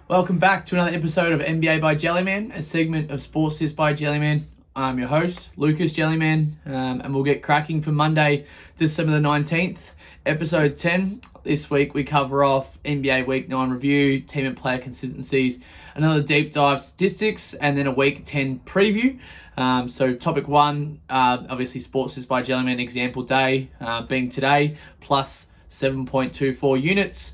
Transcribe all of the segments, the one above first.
Welcome back to another episode of NBA by Jellyman, a segment of Sports This by Jellyman. I'm your host, Lucas Jellyman, and we'll get cracking for Monday, December the 19th, episode 10. This week we cover off NBA Week 9 review, team and player consistencies, another deep dive statistics, and then a Week 10 preview. So topic 1, obviously Sports This by Jellyman example day being today, plus 7.24 units.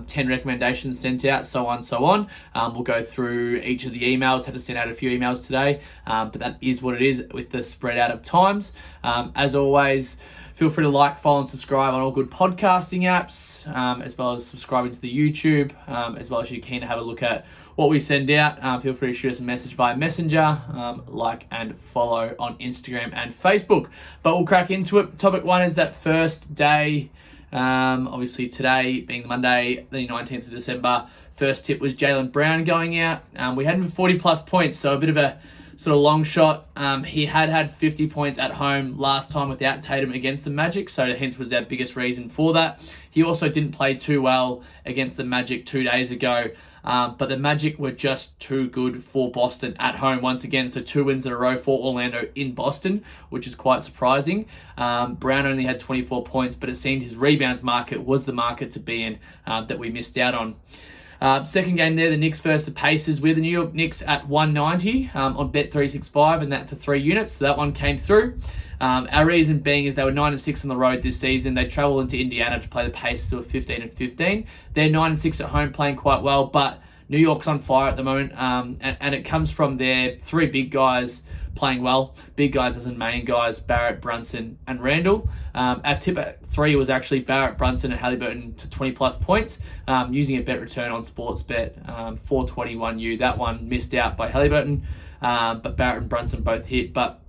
10 recommendations sent out, so on. We'll go through each of the emails. Had to send out a few emails today, but that is what it is with the spread out of times. As always, feel free to like, follow, and subscribe on all good podcasting apps, as well as subscribing to the YouTube, as well as you're keen to have a look at what we send out. Feel free to shoot us a message via Messenger, like and follow on Instagram and Facebook. But we'll crack into it. Topic 1 is that first day. Obviously today being Monday, the 19th of December, first tip was J.Brown going out. We had him for 40 plus points, so a bit of a sort of long shot. He had 50 points at home last time without Tatum against the Magic, so hence was our biggest reason for that. He also didn't play too well against the Magic 2 days ago. But the Magic were just too good for Boston at home once again. So 2 wins in a row for Orlando in Boston, which is quite surprising. Brown only had 24 points, but it seemed his rebounds market was the market to be in that we missed out on. Second game there, the Knicks versus the Pacers. We're the New York Knicks at 190 on Bet365, and that for 3 units. So that one came through. Our reason being is they were 9-6 on the road this season. They travel into Indiana to play the Pacers, who are 15-15. They're 9-6 at home, playing quite well, but New York's on fire at the moment, and it comes from their 3 big guys playing well. Big guys as in main guys, Barrett, Brunson, and Randall. Our tip at 3 was actually Barrett, Brunson, and Halliburton to 20 plus points, using a bet return on Sportsbet, 421U. That one missed out by Halliburton, but Barrett and Brunson both hit. But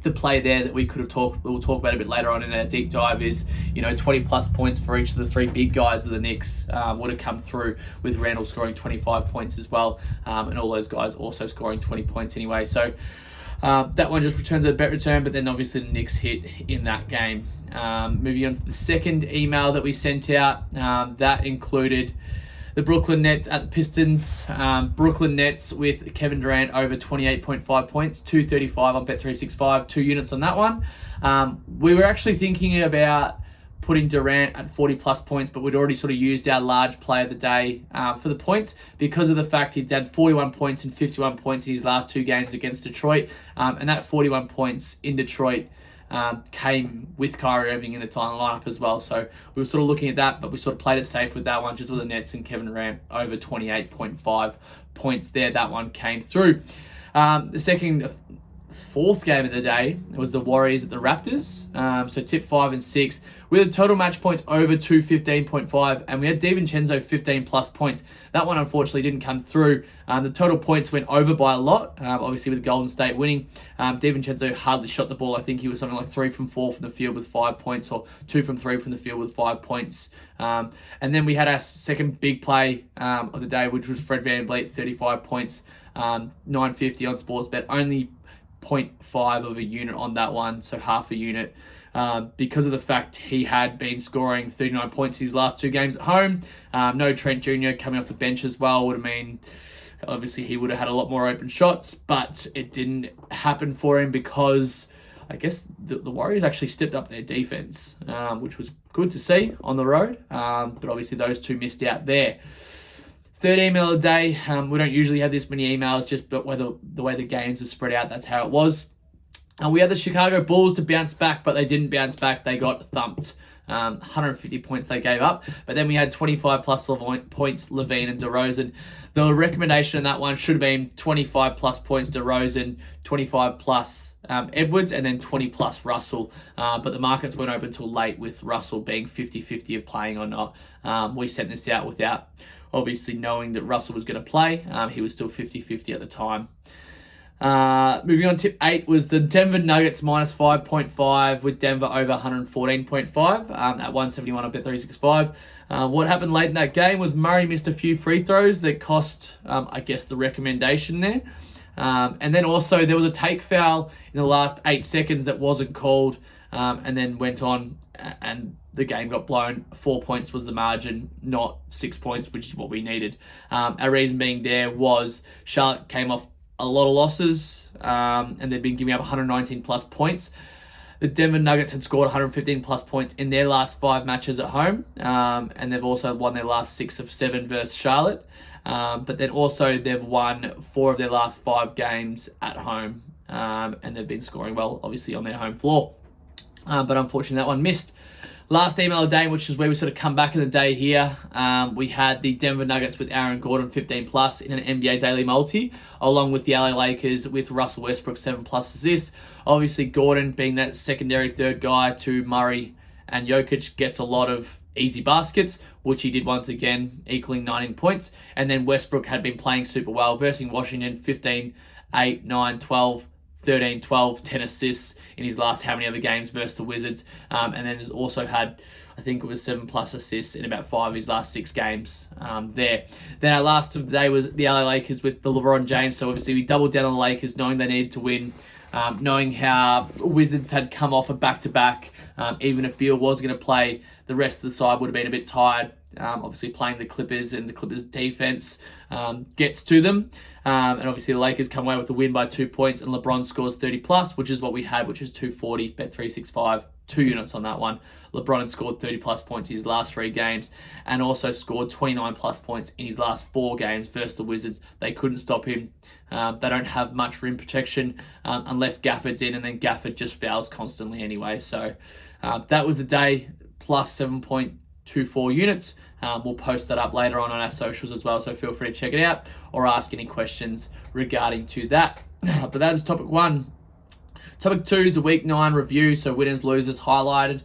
the play there that we'll talk about a bit later on in our deep dive is, 20 plus points for each of the 3 big guys of the Knicks would have come through, with Randall scoring 25 points as well, and all those guys also scoring 20 points anyway. So that one just returns a bet return, but then obviously the Knicks hit in that game. Moving on to the second email that we sent out, that included the Brooklyn Nets at the Pistons. Brooklyn Nets with Kevin Durant over 28.5 points, 235 on Bet365, 2 units on that one. We were actually thinking about putting Durant at 40 plus points, but we'd already sort of used our large play of the day for the points because of the fact he'd had 41 points and 51 points in his last 2 games against Detroit. And that 41 points in Detroit came with Kyrie Irving in the time lineup as well. So we were sort of looking at that, but we sort of played it safe with that one, just with the Nets and Kevin Durant over 28.5 points there. That one came through. The fourth game of the day was the Warriors at the Raptors. So tip 5 and 6. We had total match points over 215.5, and we had DiVincenzo 15 plus points. That one unfortunately didn't come through. The total points went over by a lot, obviously with Golden State winning. DiVincenzo hardly shot the ball. I think he was something like 3 from 4 from the field with 5 points, or 2 from 3 from the field with 5 points. And then we had our second big play of the day, which was Fred VanVleet, 35 points, 950 on Sportsbet, only 0.5 of a unit on that one, so half a unit, because of the fact he had been scoring 39 points his last 2 games at home. No Trent Jr. coming off the bench as well would have mean, obviously he would have had a lot more open shots, but it didn't happen for him because I guess the Warriors actually stepped up their defense, which was good to see on the road, but obviously those 2 missed out there. Third email of the day. We don't usually have this many emails, just but the way the games are spread out, that's how it was. We had the Chicago Bulls to bounce back, but they didn't bounce back. They got thumped. 150 points they gave up. But then we had 25 plus points, Levine and DeRozan. The recommendation in that one should have been 25 plus points DeRozan, 25 plus Edwards, and then 20 plus Russell. But the markets weren't open until late, with Russell being 50-50 of playing or not. We sent this out without obviously knowing that Russell was going to play. He was still 50-50 at the time. Moving on, tip 8 was the Denver Nuggets minus 5.5 with Denver over 114.5 at 171 on Bet365. What happened late in that game was Murray missed a few free throws that cost, I guess, the recommendation there. And then also there was a take foul in the last 8 seconds that wasn't called, and then went on and the game got blown. 4 points was the margin, not 6 points, which is what we needed. Our reason being there was Charlotte came off a lot of losses, and they've been giving up 119 plus points. The Denver Nuggets had scored 115 plus points in their last 5 matches at home, and they've also won their last 6 of 7 versus Charlotte. But then also they've won 4 of their last 5 games at home, and they've been scoring well, obviously, on their home floor. But unfortunately, that one missed. Last email of the day, which is where we sort of come back in the day here, we had the Denver Nuggets with Aaron Gordon 15 plus in an NBA daily multi, along with the LA Lakers with Russell Westbrook 7 plus assists. Obviously, Gordon being that secondary third guy to Murray and Jokic gets a lot of easy baskets, which he did once again, equaling 19 points. And then Westbrook had been playing super well, versus Washington 15, 8, 9, 12, 13, 12, 10 assists in his last how many other games versus the Wizards. And then has also had, I think it was 7 plus assists in about 5 of his last 6 games there. Then our last of the day was the LA Lakers with the LeBron James. So obviously we doubled down on the Lakers, knowing they needed to win, knowing how Wizards had come off a back-to-back. Even if Beal was going to play, the rest of the side would have been a bit tired. Obviously playing the Clippers, and the Clippers defense gets to them. And obviously the Lakers come away with the win by 2 points, and LeBron scores 30 plus, which is what we had, which is 240, Bet365, 2 units on that one. LeBron had scored 30 plus points in his last 3 games, and also scored 29 plus points in his last 4 games versus the Wizards. They couldn't stop him. They don't have much rim protection unless Gafford's in, and then Gafford just fouls constantly anyway. So that was the day, plus 7.24 units. We'll post that up later on our socials as well, so feel free to check it out or ask any questions regarding to that. But that is topic 1. Topic 2 is the week 9 review, so winners, losers highlighted.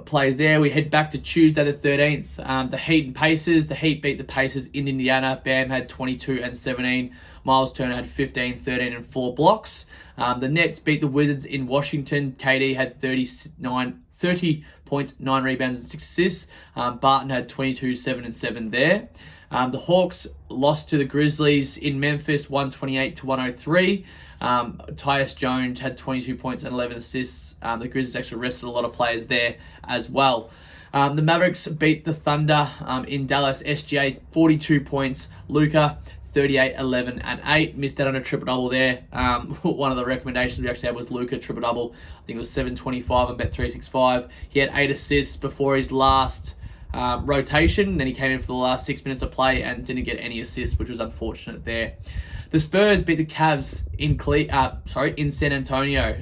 Plays there. We head back to Tuesday the 13th. The Heat and Pacers. The Heat beat the Pacers in Indiana. Bam had 22 and 17. Miles Turner had 15, 13 and 4 blocks. The Nets beat the Wizards in Washington. KD had 30 points, 9 rebounds and 6 assists. Barton had 22, 7 and 7 there. The Hawks lost to the Grizzlies in Memphis, 128 to 103. Tyus Jones had 22 points and 11 assists. The Grizzlies actually rested a lot of players there as well. The Mavericks beat the Thunder in Dallas. SGA 42 points. Luka 38, 11 and 8. Missed out on a triple-double there. One of the recommendations we actually had was Luka triple-double. I think it was 725 on Bet365. He had 8 assists before his last rotation. Then he came in for the last 6 minutes of play and didn't get any assists, which was unfortunate there. The Spurs beat the Cavs in San Antonio,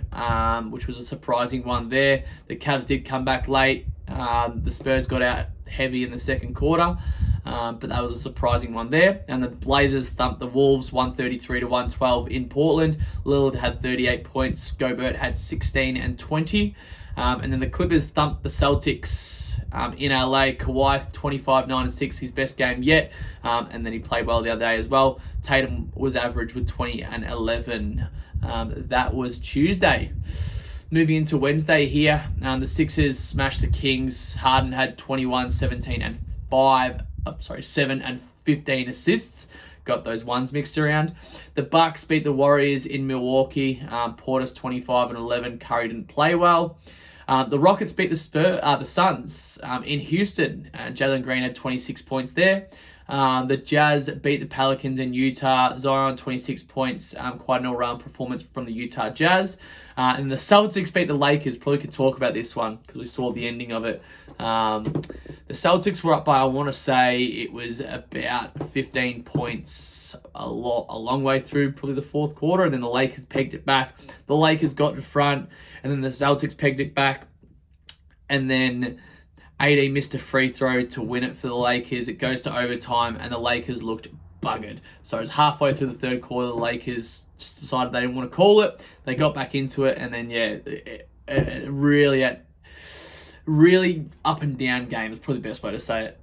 which was a surprising one there. The Cavs did come back late. The Spurs got out heavy in the second quarter, but that was a surprising one there. And the Blazers thumped the Wolves 133 to 112 in Portland. Lillard had 38 points. Gobert had 16 and 20. And then the Clippers thumped the Celtics in LA. Kawhi 25, 9 and 6, his best game yet. And then he played well the other day as well. Tatum was average with 20 and 11. That was Tuesday. Moving into Wednesday here, the Sixers smashed the Kings. Harden had 21, 17 and 7 and 15 assists. Got those ones mixed around. The Bucks beat the Warriors in Milwaukee. Portis 25 and 11. Curry didn't play well. The Rockets beat the Suns in Houston. Jalen Green had 26 points there. The Jazz beat the Pelicans in Utah. Zion 26 points. Quite an all-round performance from the Utah Jazz. And the Celtics beat the Lakers. Probably could talk about this one because we saw the ending of it. The Celtics were up by, I want to say, it was about 15 points a long way through probably the fourth quarter. And then the Lakers pegged it back. The Lakers got in front. And then the Celtics pegged it back. And then AD missed a free throw to win it for the Lakers. It goes to overtime, and the Lakers looked buggered. So it was halfway through the third quarter. The Lakers just decided they didn't want to call it. They got back into it, and then, really up and down game is probably the best way to say it.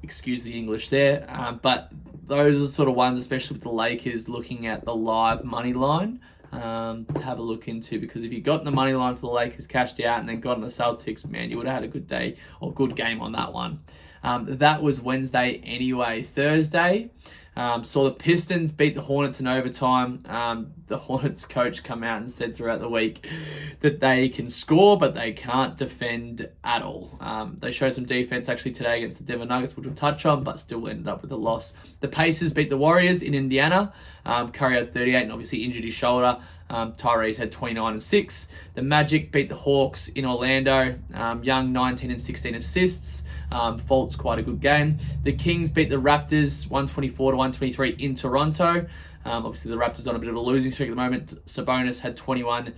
Excuse the English there. But those are the sort of ones, especially with the Lakers, looking at the live money line. To have a look into, because if you got in the money line for the Lakers, cashed out, and then got on the Celtics, man, you would have had a good day or good game on that one. That was Wednesday anyway. Thursday, Saw the Pistons beat the Hornets in overtime. The Hornets coach come out and said throughout the week that they can score, but they can't defend at all. They showed some defense actually today against the Denver Nuggets, which we'll touch on, but still ended up with a loss. The Pacers beat the Warriors in Indiana. Curry had 38 and obviously injured his shoulder. Tyrese had 29 and 6. The Magic beat the Hawks in Orlando. Young 19 and 16 assists. Fultz, quite a good game. The Kings beat the Raptors 124 to 123 in Toronto. Obviously, the Raptors on a bit of a losing streak at the moment. Sabonis had 21,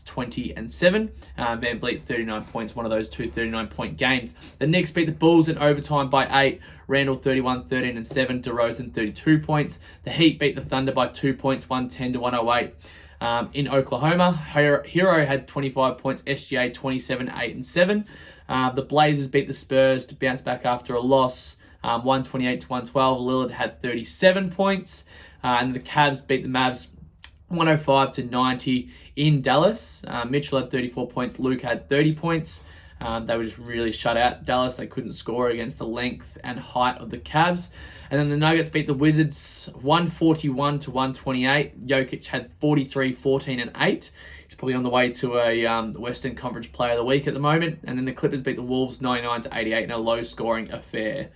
20, and 7. Van Vliet, 39 points, one of those two 39-point games. The Knicks beat the Bulls in overtime by 8. Randall, 31, 13, and 7. DeRozan, 32 points. The Heat beat the Thunder by 2 points, 110 to 108. In Oklahoma, Hero had 25 points, SGA 27, 8, and 7. The Blazers beat the Spurs to bounce back after a loss, 128 to 112. Lillard had 37 points. And the Cavs beat the Mavs 105 to 90 in Dallas. Mitchell had 34 points. Luke had 30 points. They were just really shut out. Dallas, they couldn't score against the length and height of the Cavs. And then the Nuggets beat the Wizards 141 to 128. Jokic had 43, 14, and 8. He's probably on the way to a Western Conference Player of the Week at the moment. And then the Clippers beat the Wolves 99 to 88 in a low-scoring affair.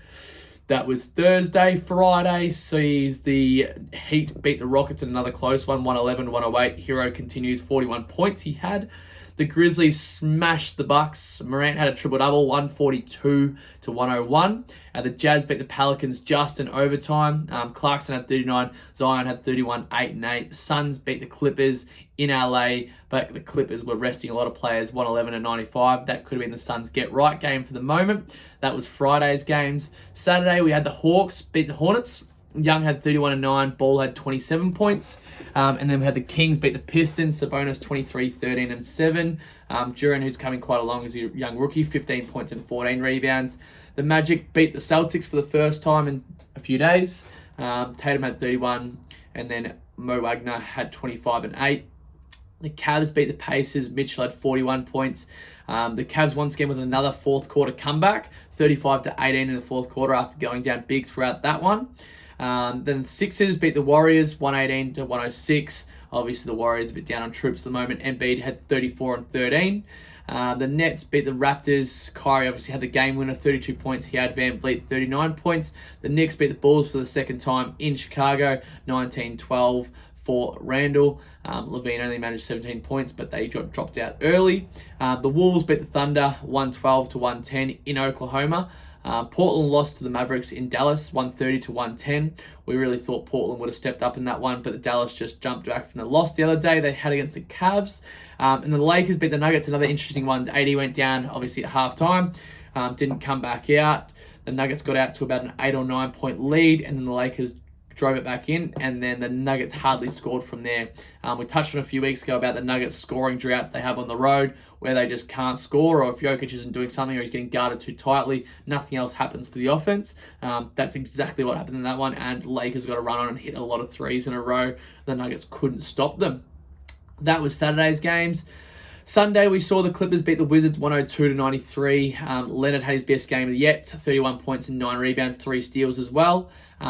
That was Thursday. Friday sees the Heat beat the Rockets in another close one, 111 to 108. Hero continues, 41 points he had. The Grizzlies smashed the Bucks. Morant had a triple-double, 142 to 101. The Jazz beat the Pelicans just in overtime. Clarkson had 39. Zion had 31, 8, and 8. The Suns beat the Clippers in LA, but the Clippers were resting a lot of players, 111 and 95. That could have been the Suns' get-right game for the moment. That was Friday's games. Saturday, we had the Hawks beat the Hornets. Young had 31 and 9. Ball had 27 points. And then we had the Kings beat the Pistons. Sabonis 23, 13, and 7. Duran, who's coming quite along as a young rookie, 15 points and 14 rebounds. The Magic beat the Celtics for the first time in a few days. Tatum had 31. And then Mo Wagner had 25 and 8. The Cavs beat the Pacers. Mitchell had 41 points. The Cavs once again with another fourth quarter comeback, 35 to 18 in the fourth quarter after going down big throughout that one. Then the Sixers beat the Warriors 118 to 106. Obviously, the Warriors a bit down on troops at the moment. Embiid had 34 and 13. The Nets beat the Raptors. Kyrie obviously had the game winner, 32 points. He had Van Vliet, 39 points. The Knicks beat the Bulls for the second time in Chicago, 19-12 for Randall. Levine only managed 17 points, but they dropped out early. The Wolves beat the Thunder, 112 to 110 in Oklahoma. Portland lost to the Mavericks in Dallas, 130 to 110. We really thought Portland would have stepped up in that one, but Dallas just jumped back from the loss the other day they had against the Cavs. And the Lakers beat the Nuggets, another interesting one. 80 went down, obviously, at halftime. Didn't come back out. The Nuggets got out to about an 8 or 9 point lead, and then the Lakers drove it back in, and then the Nuggets hardly scored from there. We touched on a few weeks ago about the Nuggets scoring drought they have on the road, where they just can't score, or if Jokic isn't doing something or he's getting guarded too tightly, nothing else happens for the offense. That's exactly what happened in that one, and Lakers got a run on and hit a lot of threes in a row. The Nuggets couldn't stop them. That was Saturday's games. Sunday, we saw the Clippers beat the Wizards 102 to 93. Leonard had his best game yet, 31 points and 9 rebounds, 3 steals as well.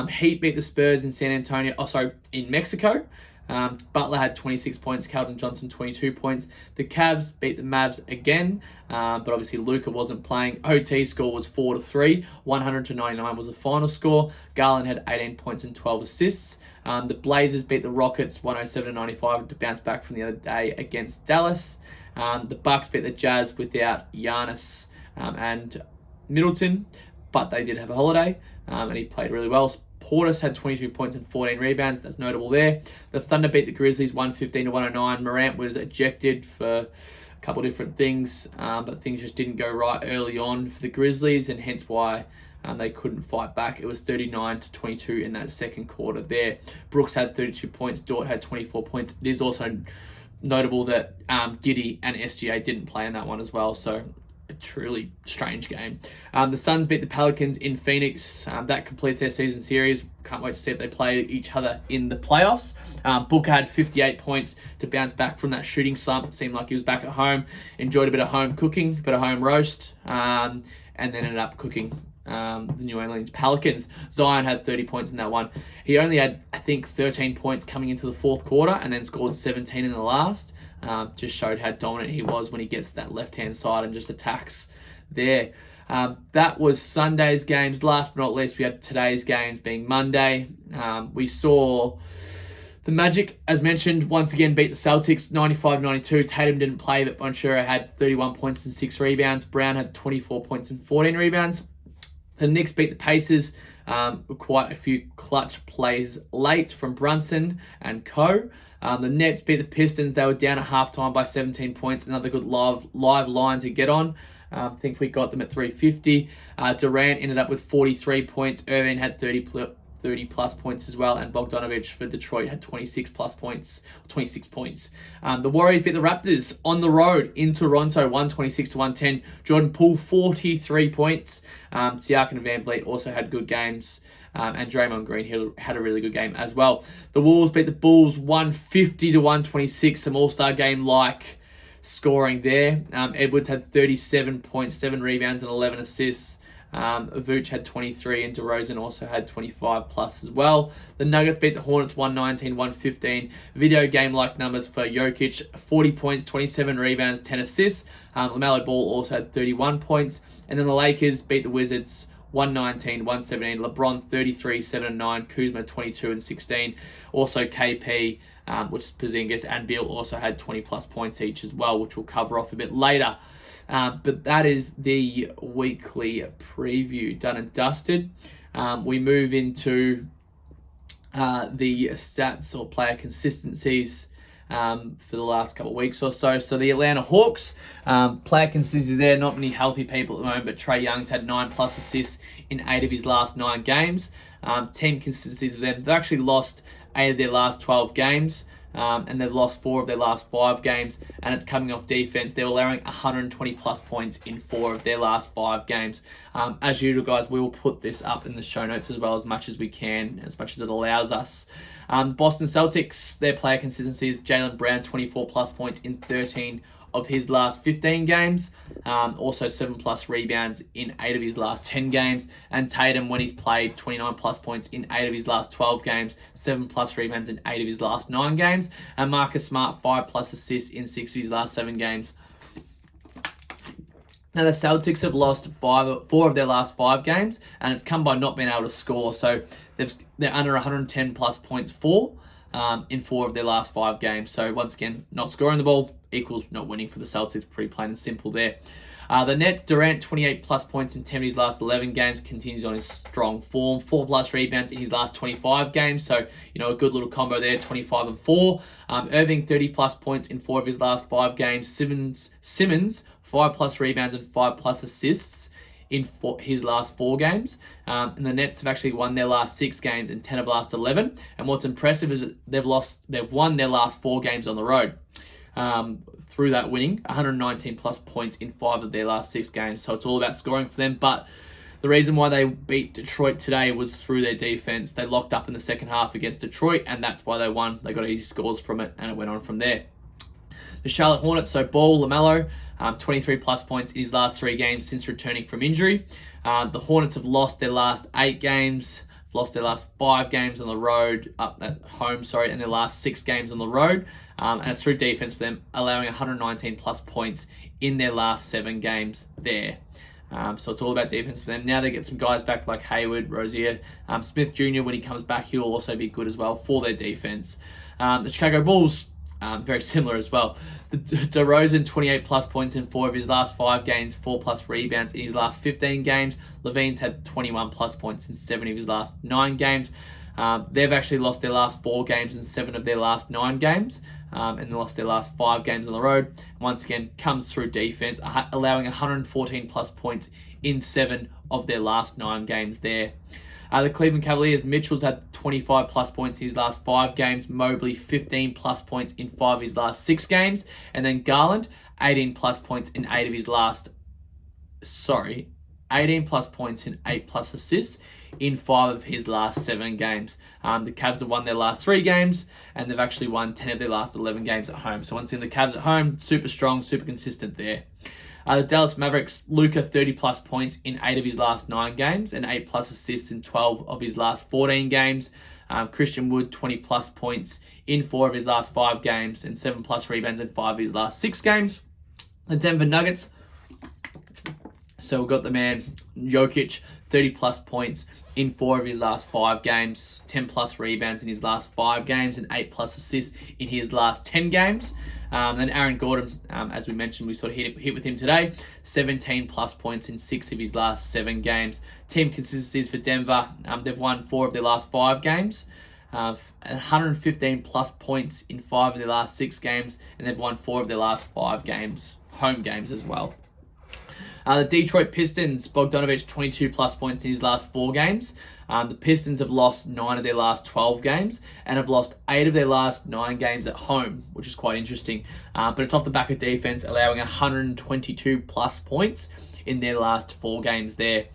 Heat beat the Spurs in Mexico. Butler had 26 points, Keldon Johnson 22 points. The Cavs beat the Mavs again, but obviously Luka wasn't playing. OT score was 4-3, 100 to 99 was the final score. Garland had 18 points and 12 assists. The Blazers beat the Rockets 107 to 95 to bounce back from the other day against Dallas. The Bucks beat the Jazz without Giannis and Middleton, but they did have a holiday, and he played really well. Portis had 22 points and 14 rebounds. That's notable there. The Thunder beat the Grizzlies 115 to 109. Morant was ejected for a couple of different things, but things just didn't go right early on for the Grizzlies, and hence why they couldn't fight back. It was 39 to 22 in that second quarter there. Brooks had 32 points. Dort had 24 points. It is also notable that Giddey and SGA didn't play in that one as well, so a truly strange game. The Suns beat the Pelicans in Phoenix. That completes their season series. Can't wait to see if they play each other in the playoffs. Booker had 58 points to bounce back from that shooting slump. It seemed like he was back at home. Enjoyed a bit of home cooking, a bit of home roast, and then ended up cooking the New Orleans Pelicans. Zion had 30 points in that one. He only had, I think, 13 points coming into the fourth quarter and then scored 17 in the last. Just showed how dominant he was when he gets to that left-hand side and just attacks there. That was Sunday's games. Last but not least, we had today's games being Monday. We saw the Magic, as mentioned, once again beat the Celtics 95-92. Tatum didn't play, but Bonchero had 31 points and 6 rebounds. Brown had 24 points and 14 rebounds. The Knicks beat the Pacers. Quite a few clutch plays late from Brunson and co. The Nets beat the Pistons. They were down at halftime by 17 points. Another good live line to get on. I think we got them at 350. Durant ended up with 43 points. Irving had 30 plus points as well, and Bogdanovic for Detroit had 26 points. The Warriors beat the Raptors on the road in Toronto, 126-110. Jordan Poole 43 points. Siakam and VanVleet also had good games, and Draymond Green had a really good game as well. The Wolves beat the Bulls 150-126. Some All-Star game like scoring there. Edwards had 37 points, 7 rebounds, and 11 assists. Vooch had 23 and DeRozan also had 25 plus as well. The Nuggets beat the Hornets 119-115. Video game-like numbers for Jokic, 40 points, 27 rebounds, 10 assists. LaMelo Ball also had 31 points. And then the Lakers beat the Wizards 119-117. LeBron 33, 7-9. Kuzma 22 and 16. Also KP, which is Porzingis, and Beal also had 20 plus points each as well, which we'll cover off a bit later. But that is the weekly preview done and dusted. We move into the stats or player consistencies for the last couple of weeks or so. So the Atlanta Hawks, player consistencies there, not many healthy people at the moment, but Trae Young's had 9 plus assists in 8 of his last 9 games. Team consistencies of them, they've actually lost 8 of their last 12 games. And they've lost 4 of their last 5 games, and it's coming off defense. They're allowing 120 plus points in 4 of their last 5 games. As usual, guys, we will put this up in the show notes as well as much as we can, as much as it allows us. Boston Celtics, their player consistencies, Jaylen Brown, 24 plus points in 13 of his last 15 games. Also 7 plus rebounds in 8 of his last 10 games. And Tatum, when he's played, 29 plus points in 8 of his last 12 games, 7 plus rebounds in 8 of his last 9 games. And Marcus Smart, 5 plus assists in 6 of his last 7 games. Now the Celtics have lost 4 of their last 5 games, and it's come by not being able to score. So they're under 110 plus points in 4 of their last 5 games. So once again, not scoring the ball equals not winning for the Celtics. Pretty plain and simple there. The Nets, Durant, 28 plus points in 10 of his last 11 games, continues on his strong form. 4 plus rebounds in his last 25 games. So, a good little combo there, 25 and 4. Irving, 30 plus points in 4 of his last 5 games. Simmons, 5 plus rebounds and 5 plus assists in his last 4 games. And the Nets have actually won their last 6 games and 10 of the last 11. And what's impressive is that they've won their last 4 games on the road. Through that winning, 119 plus points in 5 of their last 6 games. So it's all about scoring for them. But the reason why they beat Detroit today was through their defense. They locked up in the second half against Detroit, and that's why they won. They got easy scores from it, and it went on from there. The Charlotte Hornets, so Ball, LaMelo, 23 plus points in his last 3 games since returning from injury. The Hornets have lost their last 8 games, lost their last 5 games on the road, up at home, and their last 6 games on the road. And it's through defense for them, allowing 119 plus points in their last 7 games there. So it's all about defense for them. Now they get some guys back like Hayward, Rozier, Smith Jr. When he comes back, he'll also be good as well for their defense. The Chicago Bulls, very similar as well. The DeRozan, 28 plus points in 4 of his last 5 games, 4 plus rebounds in his last 15 games. Levine's had 21 plus points in 7 of his last 9 games. They've actually lost their last 4 games in 7 of their last 9 games. And they lost their last 5 games on the road. Once again, comes through defense, allowing 114 plus points in 7 of their last 9 games there. The Cleveland Cavaliers, Mitchell's had 25 plus points in his last 5 games. Mobley, 15 plus points in 5 of his last 6 games. And then Garland, 18 plus points in 8 of his last... 18 plus points and 8 plus assists in 5 of his last 7 games. The Cavs have won their last 3 games, and they've actually won 10 of their last 11 games at home. So once again, the Cavs at home, super strong, super consistent there. The Dallas Mavericks, Luka 30 plus points in 8 of his last 9 games and 8 plus assists in 12 of his last 14 games. Christian Wood, 20 plus points in 4 of his last 5 games and 7 plus rebounds in 5 of his last 6 games. The Denver Nuggets, so we've got the man Jokic, 30 plus points in 4 of his last 5 games, 10 plus rebounds in his last 5 games and 8 plus assists in his last 10 games. Then Aaron Gordon, as we mentioned, we sort of hit with him today, 17 plus points in 6 of his last 7 games. Team consistencies for Denver, they've won 4 of their last 5 games, 115 plus points in 5 of their last 6 games, and they've won 4 of their last 5 games, home games as well. The Detroit Pistons, Bogdanovic, 22 plus points in his last 4 games. The Pistons have lost 9 of their last 12 games and have lost 8 of their last 9 games at home, which is quite interesting. But it's off the back of defense, allowing 122 plus points in their last 4 games there.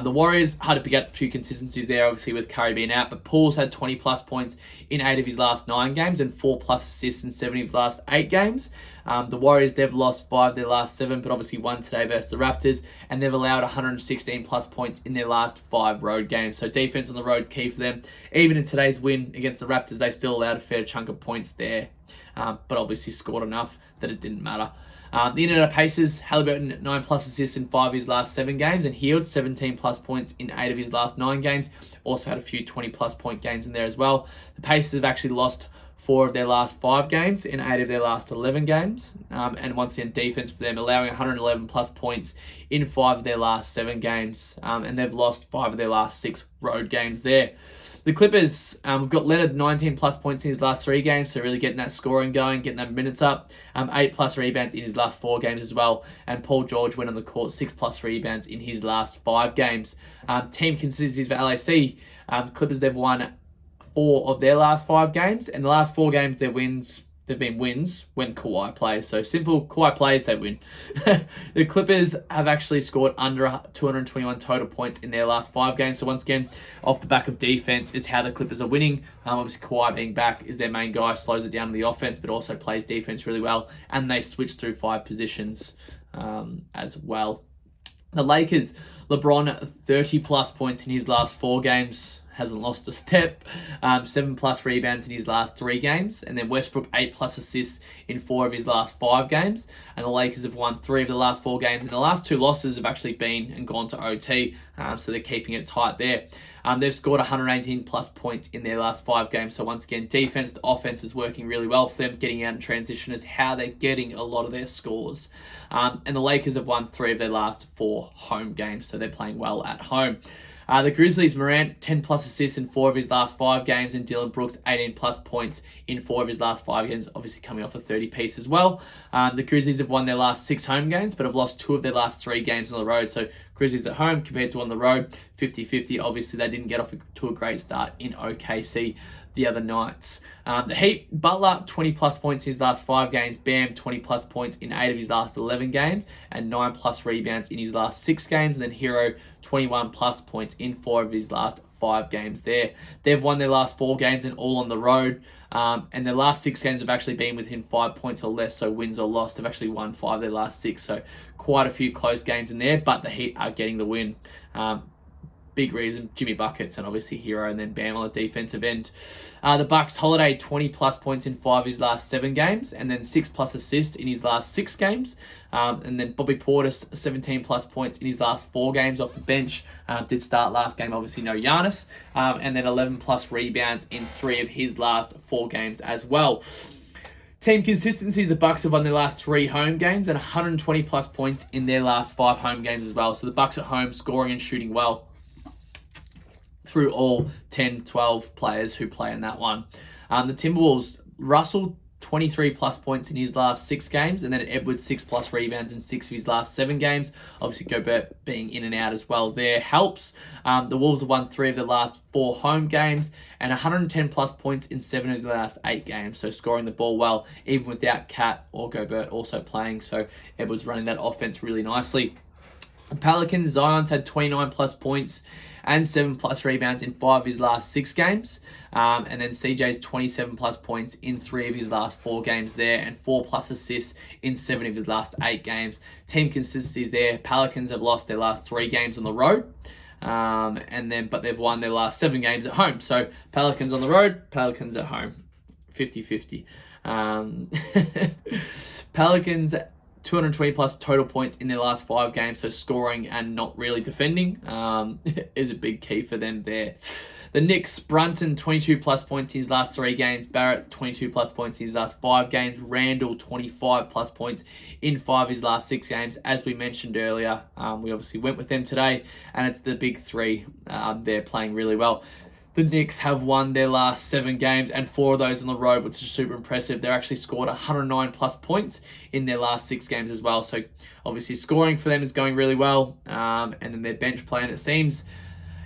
The Warriors, hard to pick out a few consistencies there, obviously with Curry being out, but Paul's had 20 plus points in 8 of his last 9 games and 4 plus assists in 7 of his last 8 games. The Warriors, they've lost 5 of their last 7, but obviously won today versus the Raptors, and they've allowed 116 plus points in their last 5 road games. So defense on the road, key for them. Even in today's win against the Raptors, they still allowed a fair chunk of points there, but obviously scored enough that it didn't matter. The Indiana Pacers, Halliburton, 9 plus assists in 5 of his last 7 games, and Hield, 17 plus points in 8 of his last 9 games. Also had a few 20 plus point games in there as well. The Pacers have actually lost 4 of their last 5 games in 8 of their last 11 games. And once again, defense for them, allowing 111 plus points in 5 of their last 7 games. And they've lost 5 of their last 6 road games there. The Clippers, we've got Leonard, 19 plus points in his last 3 games, so really getting that scoring going, getting that minutes up. 8 plus rebounds in his last 4 games as well. And Paul George went on the court, 6 plus rebounds in his last 5 games. Team consistencies for LAC, Clippers, they've won 4 of their last 5 games, and the last 4 games, they've been wins when Kawhi plays. So simple, Kawhi plays, they win. The Clippers have actually scored under 221 total points in their last 5 games. So once again, off the back of defense is how the Clippers are winning. Obviously, Kawhi being back is their main guy, slows it down to the offense, but also plays defense really well. And they switch through 5 positions as well. The Lakers, LeBron, 30 plus points in his last 4 games. Hasn't lost a step. 7 plus rebounds in his last 3 games. And then Westbrook, 8 plus assists in 4 of his last 5 games. And the Lakers have won 3 of the last 4 games. And the last 2 losses have actually been and gone to OT. So they're keeping it tight there. They've scored 118 plus points in their last 5 games. So once again, defense to offense is working really well for them. Getting out in transition is how they're getting a lot of their scores. And the Lakers have won 3 of their last 4 home games. So they're playing well at home. The Grizzlies, Morant, 10 plus assists in 4 of his last 5 games, and Dylan Brooks, 18 plus points in 4 of his last 5 games, obviously coming off a 30-piece as well. The Grizzlies have won their last 6 home games, but have lost 2 of their last 3 games on the road. So Grizzlies at home compared to on the road, 50-50. Obviously, they didn't get off to a great start in OKC the other nights. The Heat, Butler, 20 plus points in his last 5 games. Bam, 20 plus points in 8 of his last 11 games, and 9 plus rebounds in his last 6 games. And then Hero, 21 plus points in 4 of his last 5 games there. They've won their last 4 games and all on the road. And their last 6 games have actually been within 5 points or less, so wins or loss. They've actually won 5 of their last 6, so quite a few close games in there, but the Heat are getting the win. Big reason, Jimmy Buckets and obviously Hero, and then Bam on the defensive end. The Bucks, Holiday, 20 plus points in 5 of his last 7 games, and then 6 plus assists in his last 6 games. And then Bobby Portis, 17 plus points in his last 4 games off the bench. Did start last game, obviously no Giannis. And then 11 plus rebounds in 3 of his last 4 games as well. Team consistencies, the Bucks have won their last 3 home games and 120 plus points in their last 5 home games as well. So the Bucks at home scoring and shooting well through all 10, 12 players who play in that one. The Timberwolves, Russell, 23 plus points in his last 6 games, and then Edwards, 6 plus rebounds in 6 of his last 7 games. Obviously, Gobert being in and out as well there helps. The Wolves have won 3 of their last 4 home games and 110 plus points in 7 of the last 8 games. So scoring the ball well, even without Cat or Gobert also playing. So Edwards running that offense really nicely. The Pelicans, Zion's had 29 plus points and 7+ rebounds in 5 of his last 6 games. And then CJ's 27+ points in 3 of his last 4 games there, and 4+ assists in 7 of his last 8 games. Team consistencies there. Pelicans have lost their last 3 games on the road. But they've won their last 7 games at home. So Pelicans on the road, Pelicans at home. 50-50. Pelicans 220+ total points in their last 5 games, so scoring and not really defending is a big key for them there. The Knicks, Brunson 22+ points in his last 3 games, Barrett 22+ points in his last 5 games, Randall 25+ points in 5 of his last 6 games. As we mentioned earlier, we obviously went with them today, and it's the big 3. They're playing really well. The Knicks have won their last 7 games and 4 of those on the road, which is super impressive. They're actually scored 109+ points in their last 6 games as well. So obviously scoring for them is going really well. And then their bench play, and it seems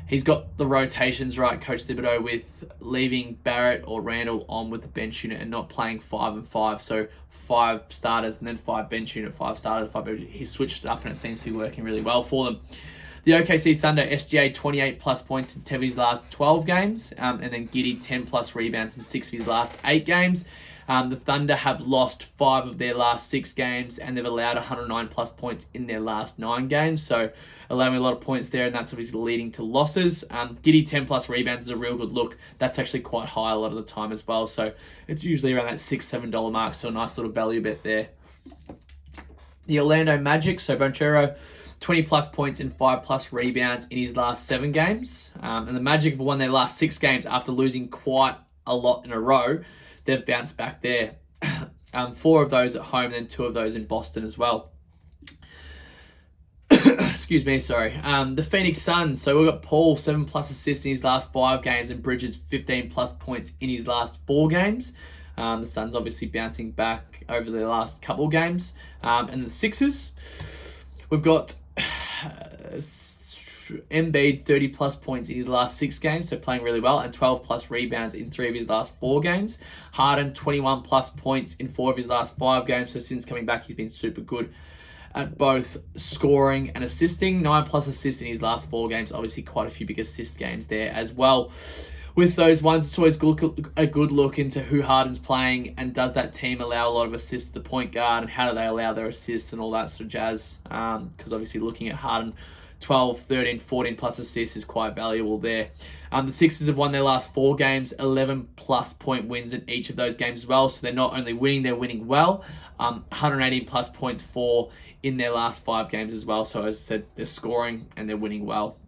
he's got the rotations right, Coach Thibodeau, with leaving Barrett or Randall on with the bench unit and not playing 5 and 5. So 5 starters and then 5 bench unit, 5 starters, 5 bench unit. He switched it up and it seems to be working really well for them. The OKC Thunder, SGA 28+ points in 10 of his last 12 games, and then Giddey 10+ rebounds in 6 of his last 8 games. The Thunder have lost 5 of their last 6 games, and they've allowed 109+ points in their last 9 games, so allowing a lot of points there, and that's obviously leading to losses. Giddey 10+ rebounds is a real good look. That's actually quite high a lot of the time as well, so it's usually around that $6-7 mark, so a nice little value bet there. The Orlando Magic, so Banchero, 20+ points and 5+ rebounds in his last 7 games. And the Magic have won their last 6 games after losing quite a lot in a row. They've bounced back there. 4 of those at home, and then 2 of those in Boston as well. Excuse me, sorry. The Phoenix Suns. So we've got Paul, 7+ assists in his last 5 games, and Bridges, 15+ points in his last 4 games. The Suns obviously bouncing back over their last couple of games. And the Sixers, we've got Embiid 30+ points in his last 6 games, so playing really well, and 12+ rebounds in 3 of his last 4 games. Harden 21+ points in 4 of his last 5 games, so since coming back he's been super good at both scoring and assisting. 9+ assists in his last 4 games, obviously quite a few big assist games there as well. With those ones, it's always a good look into who Harden's playing, and does that team allow a lot of assists to the point guard, and how do they allow their assists and all that sort of jazz. Because obviously looking at Harden, 12, 13, 14+ assists is quite valuable there. The Sixers have won their last 4 games, 11+ point wins in each of those games as well. So they're not only winning, they're winning well. 180+ points for in their last 5 games as well. So as I said, they're scoring and they're winning well.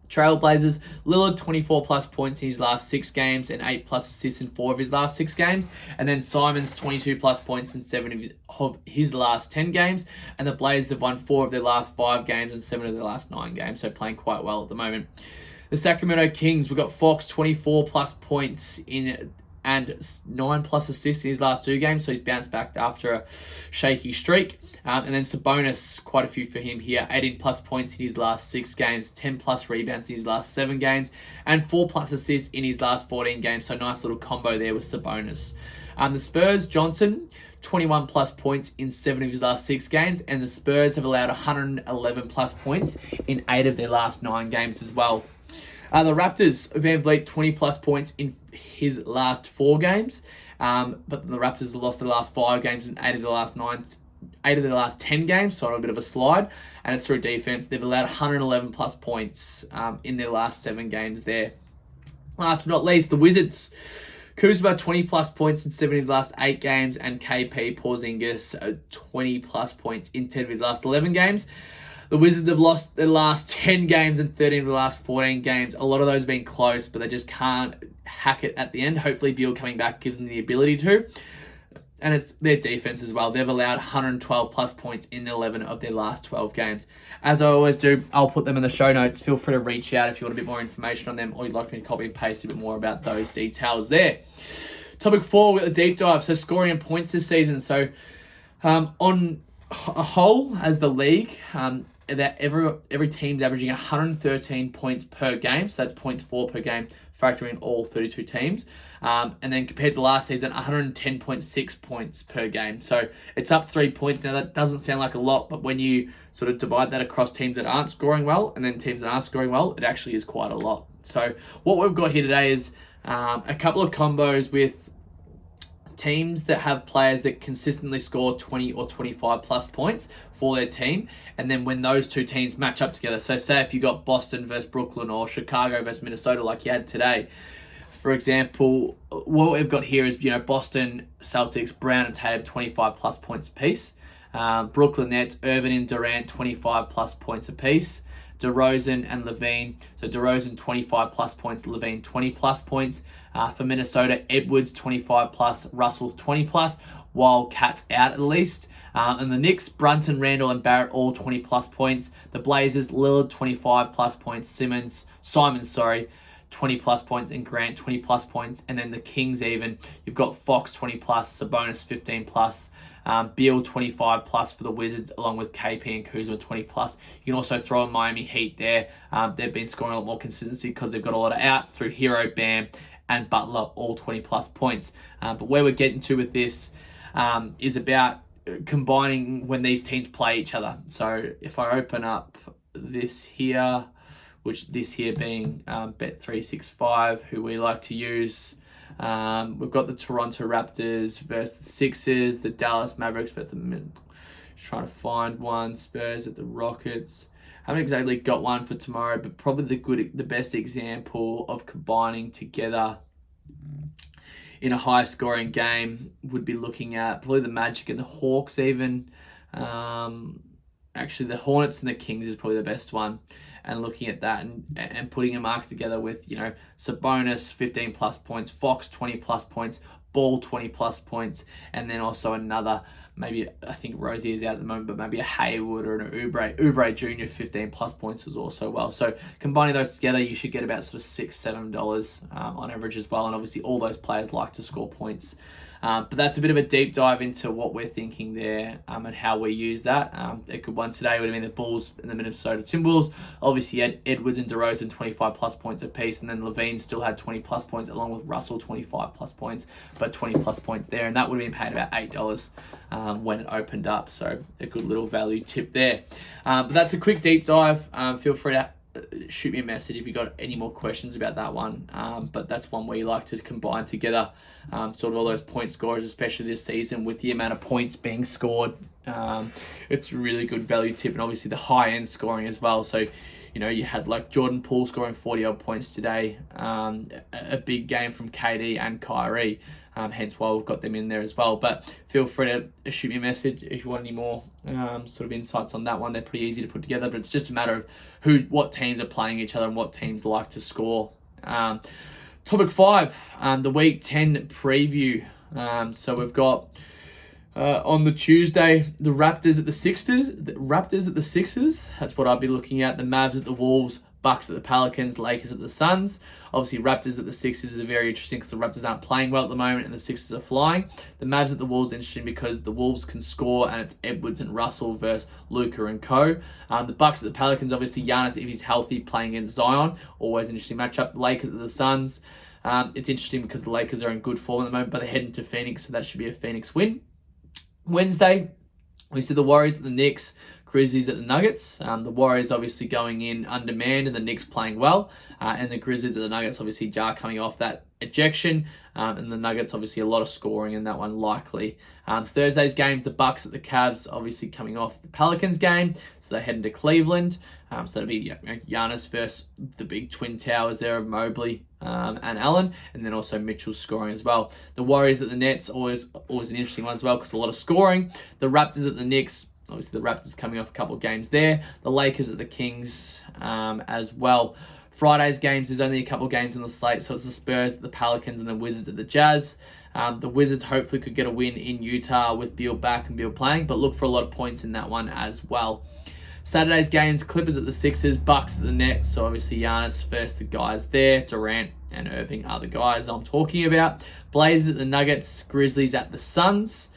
Trailblazers, Lillard 24+ points in his last 6 games and 8+ assists in 4 of his last 6 games. And then Simons 22+ points in 7 of his last 10 games. And the Blazers have won 4 of their last 5 games and 7 of their last 9 games. So playing quite well at the moment. The Sacramento Kings, we've got Fox 24+ points in and 9+ assists in his last 2 games. So he's bounced back after a shaky streak. And then Sabonis, quite a few for him here. 18+ points in his last 6 games, 10+ rebounds in his last 7 games, and 4+ assists in his last 14 games. So nice little combo there with Sabonis. The Spurs, Johnson, 21+ points in 7 of his last 6 games, and the Spurs have allowed 111+ points in 8 of their last 9 games as well. The Raptors, Van Vliet, 20+ points in his last 4 games, but the Raptors have lost their last 5 games and 8 of the last 10 games, so on a bit of a slide, and it's through defense. They've allowed 111+ points in their last 7 games there. Last but not least, the Wizards. Kuzma 20+ points in 7 of his last 8 games, and KP Porzingis 20+ points in 10 of his last 11 games. The Wizards have lost their last 10 games and 13 of the last 14 games. A lot of those have been close, but they just can't hack it at the end. Hopefully Beal coming back gives them the ability to. And it's their defense as well. They've allowed 112+ points in 11 of their last 12 games. As I always do, I'll put them in the show notes. Feel free to reach out if you want a bit more information on them, or you'd like me to copy and paste a bit more about those details there. Topic 4, we've got the deep dive. So scoring and points this season. So on a whole, as the league, that every team's averaging 113 points per game. So that's points for per game factoring all 32 teams. And then compared to last season, 110.6 points per game. So it's up 3 points. Now, that doesn't sound like a lot, but when you sort of divide that across teams that aren't scoring well and then teams that are scoring well, it actually is quite a lot. So what we've got here today is a couple of combos with teams that have players that consistently score 20 or 25 plus points for their team, and then when those two teams match up together. So say if you got Boston versus Brooklyn or Chicago versus Minnesota like you had today, for example, what we've got here is, Boston Celtics, Brown and Tatum, 25 plus points apiece. Brooklyn Nets, Irvin and Durant, 25 plus points apiece. DeRozan and Levine. So DeRozan 25 plus points, Levine 20 plus points. For Minnesota, Edwards 25 plus, Russell 20 plus, while Cat's out at least. And the Knicks, Brunson, Randall and Barrett all 20 plus points. The Blazers, Lillard 25 plus points, Simon 20 plus points, and Grant 20 plus points. And then the Kings even, you've got Fox 20 plus, Sabonis 15 plus, Beal 25 plus for the Wizards, along with KP and Kuzma 20 plus. You can also throw in Miami Heat there. They've been scoring a lot more consistency because they've got a lot of outs through Hero, Bam, and Butler, all 20 plus points. But where we're getting to with this is about combining when these teams play each other. So if I open up this here, which this here being Bet365, who we like to use. We've got the Toronto Raptors versus the Sixers, the Dallas Mavericks versus the just trying to find one, Spurs at the Rockets. Haven't exactly got one for tomorrow, but probably the best example of combining together in a high scoring game would be looking at probably the Magic and the Hawks even. Actually, the Hornets and the Kings is probably the best one. And looking at that and putting a mark together with, Sabonis 15 plus points, Fox 20 plus points, Ball 20 plus points, and then also another, maybe I think Rosie is out at the moment, but maybe a Hayward or an Oubre Jr. 15 plus points as also well. So combining those together, you should get about sort of $6-7 on average as well. And obviously all those players like to score points. But that's a bit of a deep dive into what we're thinking there and how we use that. A good one today would have been the Bulls and the Minnesota Timberwolves. Obviously, you had Edwards and DeRozan 25 plus points apiece, and then Levine still had 20 plus points, along with Russell 25 plus points, but 20 plus points there. And that would have been paid about $8 when it opened up. So a good little value tip there. But that's a quick deep dive. Feel free to shoot me a message if you got any more questions about that one. But that's one where you like to combine together sort of all those point scorers, especially this season with the amount of points being scored. It's a really good value tip, and obviously the high end scoring as well. So you had like Jordan Poole scoring 40 odd points today, a big game from KD and Kyrie, hence why we've got them in there as well. But feel free to shoot me a message if you want any more sort of insights on that one. They're pretty easy to put together, but it's just a matter of what teams are playing each other and what teams like to score. Topic 5, the Week 10 preview. So we've got on the Tuesday, the Raptors at the Sixers. That's what I'll be looking at. The Mavs at the Wolves, Bucks at the Pelicans, Lakers at the Suns. Obviously, Raptors at the Sixers is very interesting because the Raptors aren't playing well at the moment and the Sixers are flying. The Mavs at the Wolves is interesting because the Wolves can score and it's Edwards and Russell versus Luka and co. The Bucks at the Pelicans, obviously Giannis, if he's healthy, playing against Zion. Always an interesting matchup. The Lakers at the Suns. It's interesting because the Lakers are in good form at the moment, but they're heading to Phoenix, so that should be a Phoenix win. Wednesday, we see the Warriors at the Knicks, Grizzlies at the Nuggets. The Warriors obviously going in undermanned and the Knicks playing well. And the Grizzlies at the Nuggets, obviously Jar coming off that ejection. And the Nuggets, obviously a lot of scoring in that one likely. Thursday's games, the Bucks at the Cavs, obviously coming off the Pelicans game. So they're heading to Cleveland. So that'll be Giannis versus the big twin towers there of Mobley and Allen, and then also Mitchell's scoring as well. The Warriors at the Nets, always an interesting one as well because a lot of scoring. The Raptors at the Knicks, obviously the Raptors coming off a couple of games there. The Lakers at the Kings as well. Friday's games, there's only a couple of games on the slate, so it's the Spurs, the Pelicans, and the Wizards at the Jazz. The Wizards hopefully could get a win in Utah with Beal back and Beal playing, but look for a lot of points in that one as well. Saturday's games, Clippers at the Sixers, Bucks at the Nets. So obviously Giannis first, the guys there. Durant and Irving are the guys I'm talking about. Blazers at the Nuggets, Grizzlies at the Suns.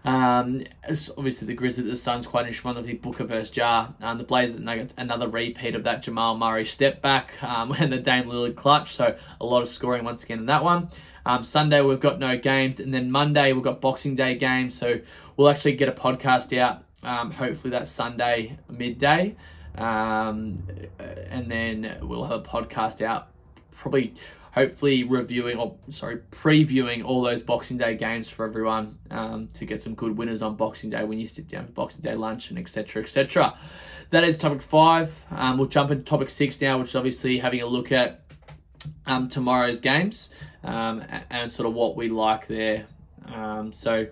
Obviously, the Grizzlies, the Suns, quite an interesting one. I think Booker versus Jar. The Blazers, Nuggets, another repeat of that Jamal Murray step back and the Dame Lillard clutch. So a lot of scoring once again in that one. Sunday, we've got no games. And then Monday, we've got Boxing Day games. So we'll actually get a podcast out. Hopefully that's Sunday midday. And then we'll have a podcast out hopefully previewing all those Boxing Day games for everyone to get some good winners on Boxing Day when you sit down for Boxing Day lunch and etc. etc. That is topic 5. We'll jump into topic 6 now, which is obviously having a look at tomorrow's games and sort of what we like there. So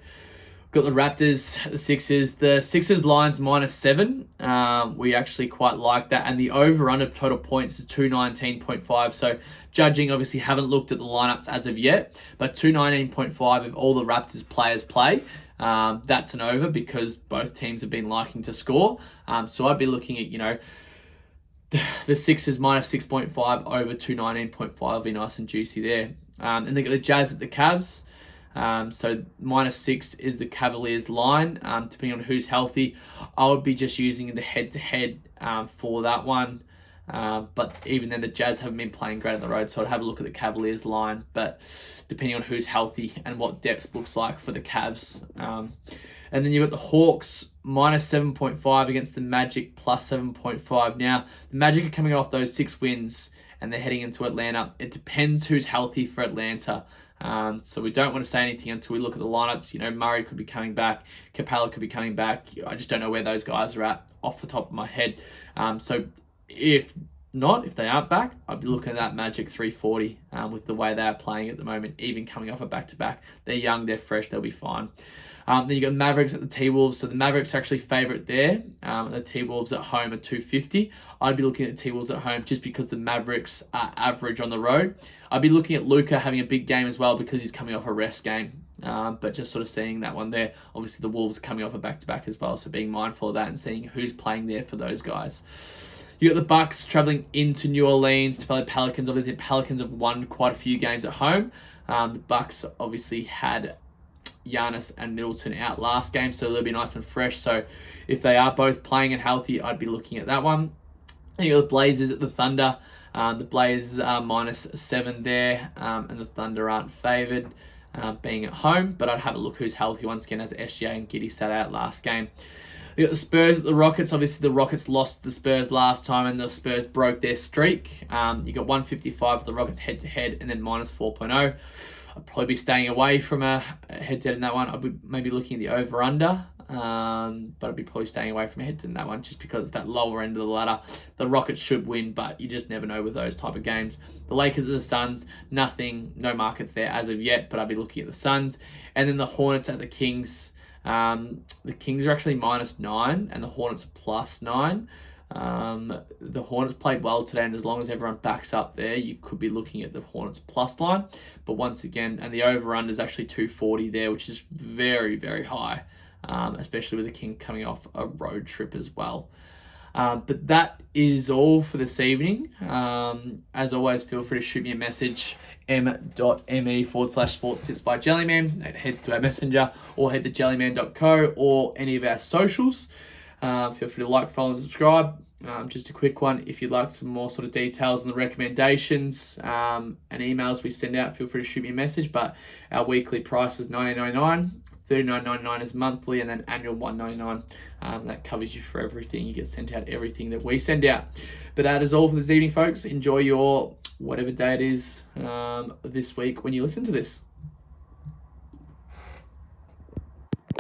got the Raptors, the Sixers. The Sixers line's -7. We actually quite like that. And the over-under total points is 219.5. So judging, obviously haven't looked at the lineups as of yet. But 219.5 if all the Raptors players play. That's an over because both teams have been liking to score. So I'd be looking at, the Sixers -6.5 over 219.5 will be nice and juicy there. And they got the Jazz at the Cavs. So -6 is the Cavaliers line. Depending on who's healthy, I would be just using the head-to-head for that one. But even then, the Jazz haven't been playing great on the road, so I'd have a look at the Cavaliers line. But depending on who's healthy and what depth looks like for the Cavs. And then you've got the Hawks -7.5 against the Magic +7.5. Now, the Magic are coming off those 6 wins and they're heading into Atlanta. It depends who's healthy for Atlanta. So we don't want to say anything until we look at the lineups. Murray could be coming back. Capella could be coming back. I just don't know where those guys are at off the top of my head. So if they aren't back, I'd be looking at that Magic 340 with the way they are playing at the moment, even coming off a back-to-back. They're young, they're fresh, they'll be fine. Then you got Mavericks at the T-Wolves. So the Mavericks are actually favourite there. The T-Wolves at home are 250. I'd be looking at T-Wolves at home just because the Mavericks are average on the road. I'd be looking at Luka having a big game as well because he's coming off a rest game. But just sort of seeing that one there. Obviously the Wolves are coming off a back-to-back as well. So being mindful of that and seeing who's playing there for those guys. You got the Bucks traveling into New Orleans to play the Pelicans. Obviously the Pelicans have won quite a few games at home. The Bucks obviously had Giannis and Middleton out last game, so they'll be nice and fresh. So if they are both playing and healthy, I'd be looking at that one. And you got the Blazers at the Thunder. The Blazers are -7 there, and the Thunder aren't favoured being at home, but I'd have a look who's healthy once again as SGA and Giddey sat out last game. You got the Spurs at the Rockets. Obviously, the Rockets lost the Spurs last time, and the Spurs broke their streak. You got 155 for the Rockets head-to-head, and then -4.0. I'd probably be staying away from a head-to-head in that one. I'd be maybe looking at the over-under, but I'd be probably staying away from a head-to-head in that one just because it's that lower end of the ladder. The Rockets should win, but you just never know with those type of games. The Lakers and the Suns, no markets there as of yet, but I'd be looking at the Suns. And then the Hornets at the Kings. The Kings are actually -9, and the Hornets are +9. The Hornets played well today, and as long as everyone backs up there, you could be looking at the Hornets plus line. But once again, and the over-under is actually 240 there, which is very, very high, especially with the King coming off a road trip as well. But that is all for this evening. As always, feel free to shoot me a message, m.me/sports tips by Jellyman. It heads to our messenger, or head to jellyman.co or any of our socials. Feel free to like, follow, and subscribe. Just a quick one, if you'd like some more sort of details on the recommendations and emails we send out, feel free to shoot me a message. But our weekly price is $19.99, $39.99 is monthly, and then annual $199. That covers you for everything. You get sent out everything that we send out. But that is all for this evening, folks. Enjoy your whatever day it is this week when you listen to this.